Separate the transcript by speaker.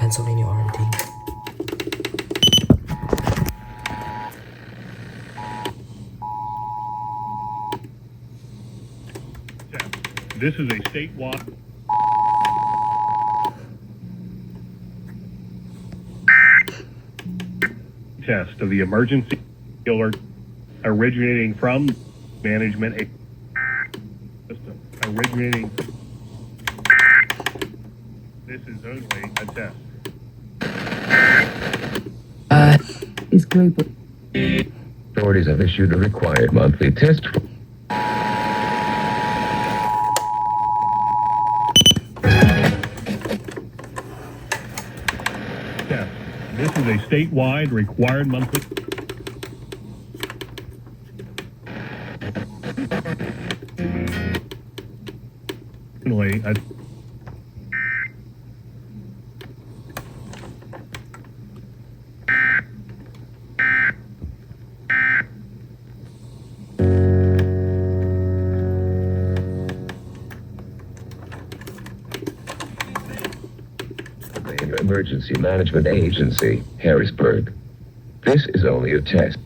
Speaker 1: Pennsylvania RMT.
Speaker 2: This is a statewide test of the emergency alert originating from management system. Originating. This is only a test.
Speaker 3: Is global.
Speaker 4: Authorities have issued a required monthly test.
Speaker 2: This is a statewide required monthly.
Speaker 4: Emergency Management Agency, Harrisburg. This is only a test.